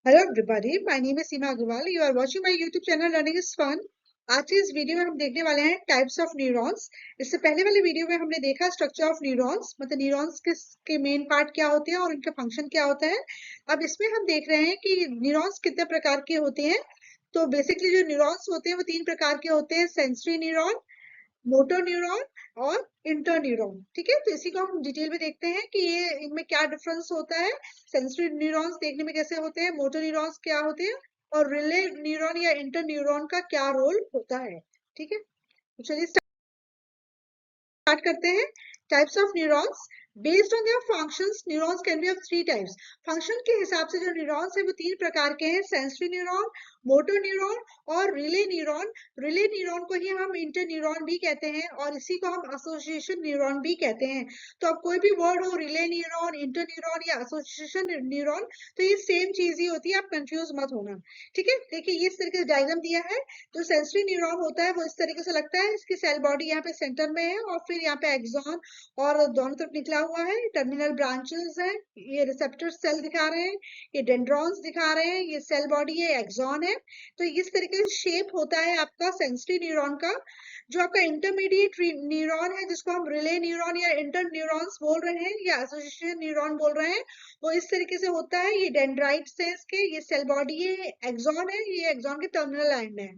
Hello everybody, my name is Seema Agarwal. You are watching my YouTube channel learning is fun. आज के इस video में हम देखने वाले हैं टाइप्स ऑफ न्यूरॉन्स। इससे पहले वाले वीडियो में हमने देखा स्ट्रक्चर ऑफ न्यूरॉन्स, मतलब न्यूरॉन्स के मेन पार्ट क्या होते हैं और उनका फंक्शन क्या होता है। अब इसमें हम देख रहे हैं कि न्यूरॉन्स कितने प्रकार के होते हैं। तो बेसिकली जो न्यूरॉन्स होते हैं वो तीन प्रकार के होते हैं: सेंसरी न्यूरॉन, मोटर न्यूरॉन और इंटरन्यूरॉन। ठीक है, तो इसी को हम डिटेल में देखते हैं कि ये इनमें क्या डिफरेंस होता है। सेंसरी न्यूरॉन्स देखने में कैसे होते हैं, मोटर न्यूरॉन्स क्या होते हैं, और रिले न्यूरॉन या इंटरन्यूरॉन का क्या रोल होता है। ठीक है, तो चलिए स्टार्ट करते हैं। Types of neurons based on their functions, neurons can be of three types. Function के हिसाब से जो न्यूरॉन्स है वो तीन प्रकार के हैं: सेंसरी न्यूरॉन, मोटर न्यूरॉन और रिले न्यूरॉन। रिले न्यूरॉन को ही हम इंटर न्यूरॉन भी कहते हैं और इसी को हम एसोसिएशन न्यूरॉन भी कहते हैं। तो अब कोई भी वर्ड हो, रिले न्यूरॉन, इंटर न्यूरॉन या एसोसिएशन न्यूरॉन, तो ये सेम चीज ही होती है, आप कंफ्यूज मत होना। ठीक है, देखिए ये इस तरीके से डायग्राम दिया है। जो सेंसरी न्यूरॉन होता है वो इस तरीके से लगता है। इसकी सेल बॉडी यहाँ पे सेंटर में है और फिर यहाँ पे एक्सॉन और दोनों तरफ निकला हुआ है, टर्मिनल ब्रांचेस है, ये रिसेप्टर सेल दिखा रहे हैं, ये डेंड्रॉन्स दिखा रहे हैं, ये सेल बॉडी है, एक्सॉन है। तो इस तरीके से शेप होता है आपका सेंसरी न्यूरॉन का। जो आपका इंटरमीडिएट न्यूरॉन है, जिसको हम रिले न्यूरॉन या इंटर न्यूरॉन्स बोल रहे हैं या एसोसिएशन न्यूरॉन बोल रहे हैं, वो इस तरीके से होता है। ये डेंड्राइट है इसके, ये सेल बॉडी है, एक्सॉन है, ये एक्सॉन के टर्मिनल एंड है।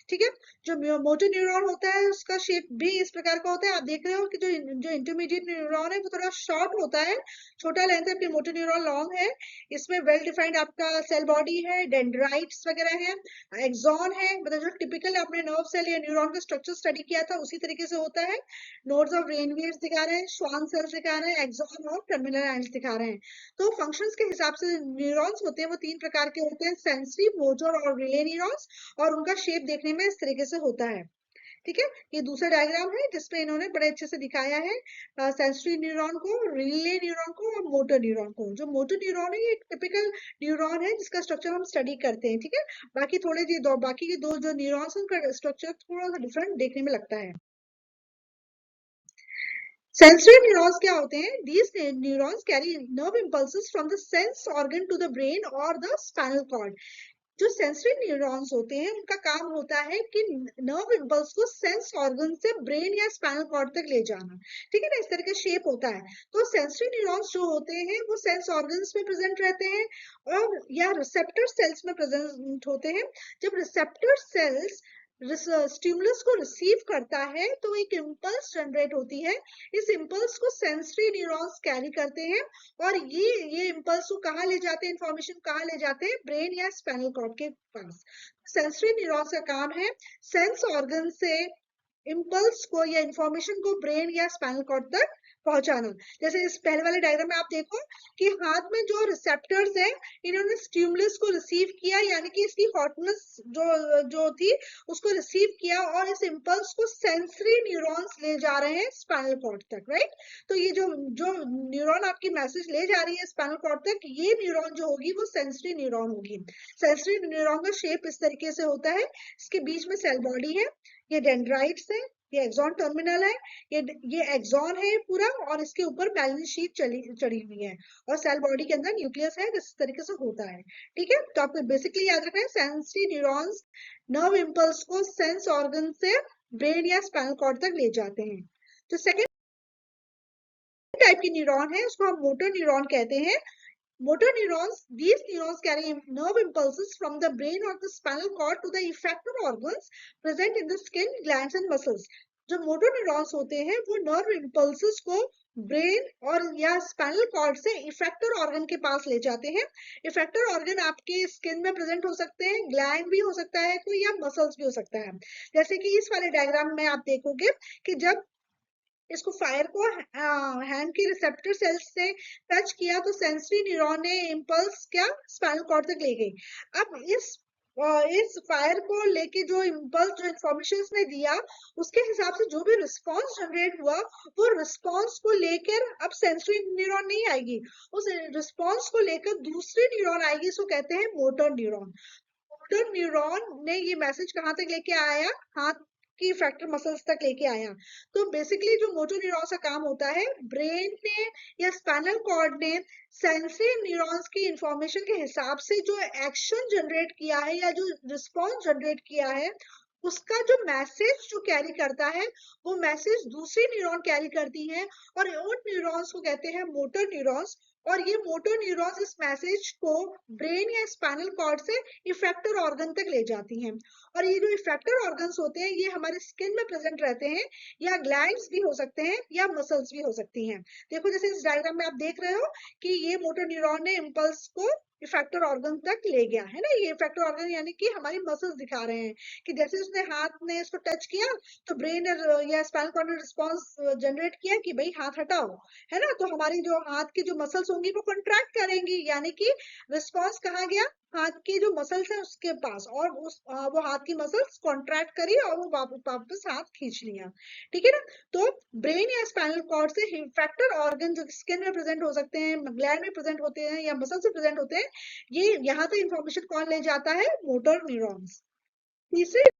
ठीक है, जो मोटर न्यूरॉन होता है उसका शेप भी इस प्रकार का होता है। आप देख रहे हो कि जो इंटरमीडिएट न्यूरॉन है वो थोड़ा शॉर्ट होता है, छोटा लेंथ है, फिर मोटर न्यूरॉन लॉन्ग है। इसमें वेल डिफाइंड आपका सेल बॉडी है, डेंड्राइट्स वगैरह है, एक्सॉन है, मतलब जो टिपिकल आपने नर्व सेल या न्यूरॉन का स्ट्रक्चर स्टडी किया था उसी तरीके से होता है। नोड्स ऑफ रेनवीयर्स दिखा रहे हैं, श्वान सेल्स दिखा रहे हैं, एक्सॉन और टर्मिनल एंड्स दिखा रहे हैं। तो फंक्शंस के हिसाब से न्यूरॉन्स होते हैं वो तीन प्रकार के होते हैं: सेंसरी, मोटर और रिले न्यूरॉन्स। और उनका शेप देखने में इस तरीके से होता है। ठीक है, ये दूसरा डायग्राम है जिसपे इन्होंने बड़े अच्छे से दिखाया है सेंसरी न्यूरॉन को, रिले न्यूरॉन को और मोटर न्यूरॉन को। जो मोटर न्यूरॉन है ये एक टिपिकल न्यूरॉन है जिसका स्ट्रक्चर हम स्टडी करते हैं। ठीक है, बाकी के दो जो न्यूरॉन्स उनका स्ट्रक्चर थोड़ा सा डिफरेंट देखने में लगता है। सेंसरी न्यूरॉन्स क्या होते हैं? These neurons carry nerve impulses from the sense organ to the brain or the spinal cord. जो सेंसरी न्यूरॉन्स होते हैं उनका काम होता है कि नर्व इम्पल्स को सेंस ऑर्गन से ब्रेन या स्पाइनल कॉर्ड तक ले जाना। ठीक है ना, इस तरह का शेप होता है। तो सेंसरी न्यूरॉन्स जो होते हैं वो सेंस ऑर्गन्स में प्रेजेंट रहते हैं और या रिसेप्टर सेल्स में प्रेजेंट होते हैं। जब रिसेप्टर सेल्स स्टिमुलस को रिसीव करता है तो एक इम्पल्स जनरेट होती है। इस इम्पल्स को सेंसरी न्यूरॉन्स कैरी करते हैं और ये इम्पल्स को कहाँ ले जाते हैं, इंफॉर्मेशन कहाँ ले जाते हैं? ब्रेन या स्पाइनल कॉर्ड के पास। सेंसरी न्यूरॉन्स का काम है सेंस ऑर्गन से इम्पल्स को या इंफॉर्मेशन को ब्रेन या स्पाइनल कॉर्ड तक पहुंचाना। जैसे इस पहले वाले डायग्राम में आप देखो कि हाथ में जो रिसेप्टर्स हैं, इन्होंने स्टिमुलस को रिसीव किया, यानी कि इसकी हॉटनेस जो जो थी उसको रिसीव किया और इस इम्पल्स को सेंसरी न्यूरॉन्स ले जा रहे हैं स्पाइनल कॉर्ड तक, राइट। तो ये जो जो न्यूरॉन आपकी मैसेज ले जा रही है स्पाइनल कॉर्ड तक, ये न्यूरॉन जो होगी वो सेंसरी न्यूरॉन होगी। सेंसरी न्यूरॉन का शेप इस तरीके से होता है। इसके बीच में सेल बॉडी है, ये डेंड्राइट्स है, ये एक्सॉन टर्मिनल है, ये एक्सॉन है पूरा, और इसके ऊपर बैलेंस शीट चढ़ी हुई है और सेल बॉडी के अंदर न्यूक्लियस है। इस तरीके से होता है। ठीक है, तो आपको बेसिकली याद रखना है सेंसरी न्यूरॉन्स नर्व इम्पल्स को सेंस ऑर्गन से ब्रेन या स्पाइनल कॉर्ड तक ले जाते हैं। तो सेकेंड टाइप की न्यूरॉन है उसको हम मोटर न्यूरॉन कहते हैं। Motor neurons, these neurons carry nerve impulses from the brain or the spinal cord to the effector organs present in the skin, glands and muscles. जो मोटर न्यूरॉन्स होते हैं वो नर्व इम्पल्सेस को brain और या spinal cord से effector organ के पास ले जाते हैं। इफेक्टर ऑर्गन आपके स्किन में प्रेजेंट हो सकते हैं, ग्लैंड भी हो सकता है कोई, या मसल्स भी हो सकता है। जैसे कि इस वाले डायग्राम में आप देखोगे कि जब इसको फायर को हैंड के रिसेप्टर सेल्स से टच किया तो सेंसरी न्यूरॉन ने इम्पल्स क्या स्पाइनल कॉर्ड तक ले गई। अब इस फायर को लेके जो इम्पल्स, जो इंफॉर्मेशन इसने दिया, उसके हिसाब से जो भी रिस्पांस जनरेट हुआ वो रिस्पांस को लेकर अब सेंसरी न्यूरॉन नहीं आएगी, उस रिस्पांस को लेकर दूसरी न्यूरॉन आएगी, इसको कहते हैं मोटर न्यूरॉन। मोटर न्यूरॉन ने ये मैसेज कहाँ तक लेके आया? हाथ कि इफेक्टर मसल्स तक लेके आया। तो बेसिकली जो मोटो न्यूरॉन्स का काम होता है, ब्रेन ने या स्पाइनल कॉर्ड ने सेंसरी न्यूरॉन्स की इंफॉर्मेशन के हिसाब से जो एक्शन जनरेट किया है या जो रिस्पॉन्स जनरेट किया है, उसका जो मैसेज जो कैरी करता है, वो मैसेज दूसरी न्यूरॉन कैरी करती है और उन न्यूरॉन्स को कहते हैं मोटर न्यूरॉन्स। और ये मोटर न्यूरॉन्स इस मैसेज को ब्रेन या स्पाइनल कॉर्ड से इफेक्टर ऑर्गन तक ले जाती हैं। और ये जो इफेक्टर ऑर्गन्स होते हैं, ये हमारे स्किन में प्रेजेंट रहते हैं, या ग्लैंड्स भी हो सकते हैं या मसल्स भी हो सकती हैं। देखो जैसे इस डायग्राम में आप देख रहे हो कि ये मोटर न्यूरॉन ने इम्पल्स को इफेक्टर ऑर्गन तक ले गया है ना। ये इफेक्टर ऑर्गन यानी कि हमारी मसल्स दिखा रहे हैं कि जैसे उसने हाथ ने इसको टच किया तो ब्रेन या स्पाइनल कॉर्ड ने रिस्पॉन्स जनरेट किया कि भाई हाथ हटाओ, है ना। तो हमारी जो हाथ की जो मसल्स होंगी वो कॉन्ट्रैक्ट करेंगी, यानी कि रिस्पॉन्स कहाँ गया, हाथ की जो मसल्स है उसके पास, और वो हाथ की मसल्स कॉन्ट्रैक्ट करी और वो वापस हाथ खींच लिया। ठीक है ना। तो ब्रेन या स्पाइनल कॉर्ड से इफेक्टर ऑर्गन जो स्किन में प्रेजेंट हो सकते हैं, ग्लैंड में प्रेजेंट होते हैं या मसल से प्रेजेंट होते हैं, ये यहाँ तक इंफॉर्मेशन कौन ले जाता है, मोटर न्यूरॉन्स। तीसरे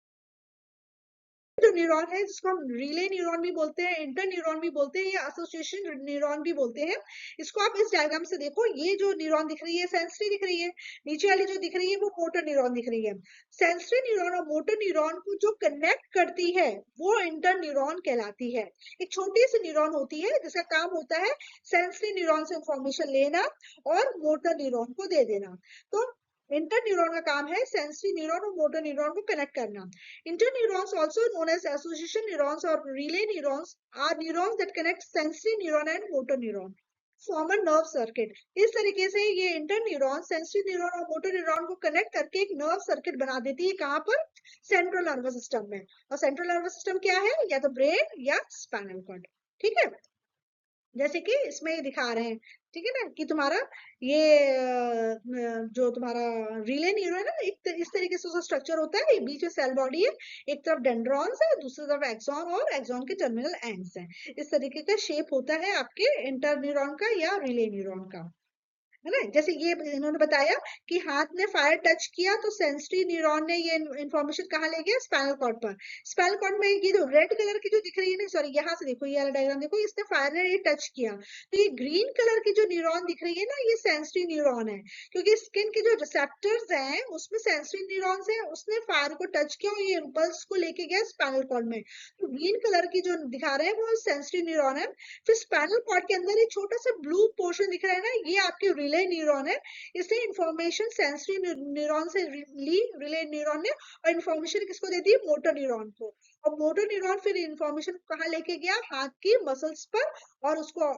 जो न्यूरॉन है जिसको हम रिले न्यूरॉन भी बोलते हैं, इंटर न्यूरॉन भी बोलते हैं या एसोसिएशन न्यूरॉन भी बोलते हैं। इसको आप इस डायग्राम से देखो, ये जो न्यूरॉन दिख रही है सेंसरी दिख रही है, नीचे वाली जो दिख रही है वो मोटर न्यूरॉन दिख रही है। सेंसरी न्यूरॉन और मोटर न्यूरॉन को जो कनेक्ट करती है वो इंटर न्यूरॉन कहलाती है। एक छोटी सी न्यूरॉन होती है जिसका काम होता है सेंसरी न्यूरॉन से इंफॉर्मेशन लेना और मोटर न्यूरॉन को दे देना। तो इंटर न्यूरॉन का काम है सेंसरी न्यूरॉन और मोटर न्यूरॉन को कनेक्ट करना। Interneurons, also known as association neurons or relay neurons, are neurons that connect sensory neuron and motor neuron. Form a nerve circuit. इस तरीके से ये इंटरन्यूरॉन सेंसरी न्यूरॉन और मोटर न्यूरॉन को connect करके एक नर्व सर्किट बना देती है। कहाँ पर, सेंट्रल नर्वस सिस्टम में। और सेंट्रल नर्वस सिस्टम क्या है, या तो ब्रेन या स्पाइनल कॉर्ड। ठीक है, जैसे कि इसमें दिखा रहे हैं, ठीक है ना, कि तुम्हारा ये जो तुम्हारा रिले न्यूरॉन है ना, इस तरीके से उसका स्ट्रक्चर होता है। बीच में सेल बॉडी है, एक तरफ डेंड्रॉन्स है, दूसरी तरफ एक्सॉन और एक्सॉन के टर्मिनल एंड्स हैं। इस तरीके का शेप होता है आपके इंटर न्यूरॉन का या रिले न्यूरॉन का, है ना। जैसे ये इन्होंने बताया कि हाथ ने फायर टच किया तो सेंसरी न्यूरॉन ने ये इंफॉर्मेशन कहाँ ले गया, स्पाइनल कॉर्ड पर। स्पाइनल कॉर्ड में ये जो रेड कलर की जो दिख रही है ना, सॉरी यहाँ से देखो, ये वाला डायग्राम देखो, इसने फायर ने ये टच किया तो ये ग्रीन कलर की जो न्यूरॉन दिख रही है ना, ये सेंसरी न्यूरॉन है, क्योंकि स्किन के जो रिसेप्टर्स हैं उसमें सेंसरी न्यूरॉन्स है, उसने फायर को टच किया और ये इम्पल्स को लेके गया स्पाइनल कॉर्ड में। तो ग्रीन कलर की जो दिखा रहे हैं वो सेंसरी न्यूरॉन है। फिर स्पाइनल कॉर्ड के अंदर एक छोटा सा ब्लू पोर्शन दिख रहा है ना, ये आपके रिले न्यूरॉन है। इसने इंफॉर्मेशन सेंसरी न्यूरॉन से ली, रिले न्यूरॉन ने, और इंफॉर्मेशन किसको दे दी, मोटर न्यूरॉन को। और मोटर न्यूरॉन फिर इंफॉर्मेशन कहाँ लेके गया, हाथ की मसल्स पर, और उसको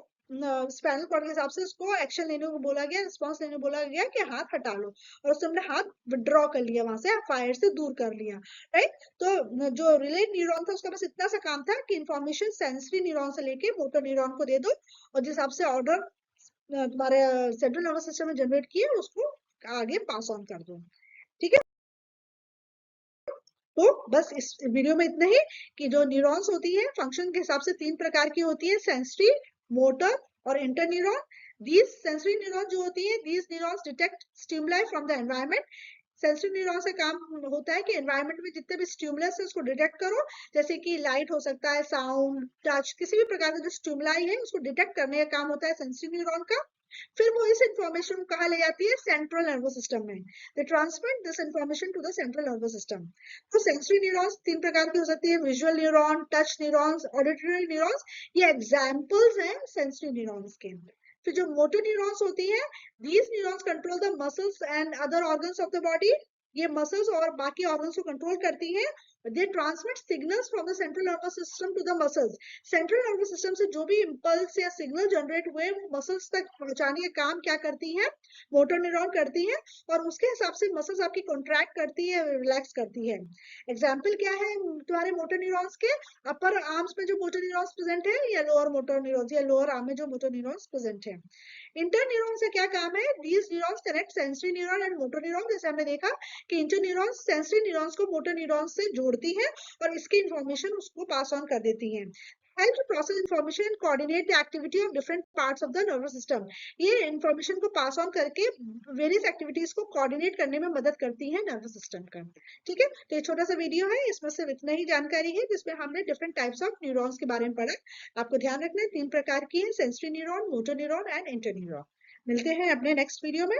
स्पाइनल कॉर्ड के हिसाब से उसको एक्शन लेने को बोला गया, रिस्पॉन्स लेने को बोला गया कि हाथ हटा लो, और उसने अपने हाथ विड्रॉ कर लिया, वहां से फायर से दूर कर लिया। राइट। तो जो रिले न्यूरॉन था उसका बस इतना सा काम था कि इंफॉर्मेशन सेंसरी न्यूरॉन से लेके मोटर न्यूरॉन को दे दो, और जिस हिसाब से ऑर्डर तुम्हारे सेंट्रल नर्वस सिस्टम में जनरेट किए उसको आगे पास ऑन कर दो। ठीक है, तो बस इस वीडियो में इतना ही कि जो न्यूरॉन्स होती है फंक्शन के हिसाब से तीन प्रकार की होती है, सेंसरी, मोटर और inter neuron. These sensory neuron जो होती है, these neurons detect stimuli from the environment. Sensory neuron से काम होता है कि एनवायरनमेंट में जितने भी स्टिमुलस है उसको डिटेक्ट करो, जैसे कि लाइट हो सकता है, साउंड, टच, किसी भी प्रकार का जो स्टिमुलाई है उसको डिटेक्ट करने का काम होता है सेंसरी न्यूरॉन का। फिर वो इस इंफॉर्मेशन को कहाँ ले जाती है, सेंट्रल नर्वस सिस्टम में। They transmit this information to the central nervous system. तो सेंसरी न्यूरॉन्स तीन प्रकार की हो सकती है, visual neuron, touch neurons, auditory neurons. ये एग्जांपल्स हैं सेंसरी न्यूरॉन्स के। फिर जो मोटर न्यूरॉन्स होती है, these neurons control the muscles and other organs of the body। ये मसल्स और बाकी ऑर्गन्स को कंट्रोल करती है। They transmit signals from the central nervous system to the muscles. Central nervous system से जो भी इंपल्स या सिग्नल जनरेट हुए वो मसल्स तक पहुंचाने का काम क्या करती है, मोटर न्यूरॉन करती है, और उसके हिसाब से मसल्स आपकी कॉन्ट्रैक्ट करती है, रिलैक्स करती है। एग्जाम्पल क्या है तुम्हारे मोटर न्यूरॉन्स के, अपर आर्म्स में जो मोटर न्यूरॉन्स प्रेजेंट है, या लोअर मोटर न्यूरॉन्स, या लोअर आर्म में जो मोटर न्यूरॉन्स प्रेजेंट है। इंटर न्यूरॉन से क्या काम है, these neurons connect sensory neuron and motor neuron. जैसे हमने देखा कि इंटर न्यूरॉन्स सेंसरी न्यूरॉन्स को मोटर न्यूरॉन्स से जोड़ती है और इसकी इंफॉर्मेशन उसको पास ऑन कर देती है। help to process information and coordinate the activity of different parts of the nervous system. ये information को pass on करके various activities को coordinate करने में मदद करती है nervous system का. ठीक है, तो ये छोटा सा वीडियो है, इसमें सिर्फ इतना ही जानकारी है जिसमें हमने different types of neurons के बारे में पढ़ा. आपको ध्यान रखना है 3 प्रकार की है, sensory neuron, motor neuron and interneuron. मिलते हैं अपने नेक्स्ट वीडियो में.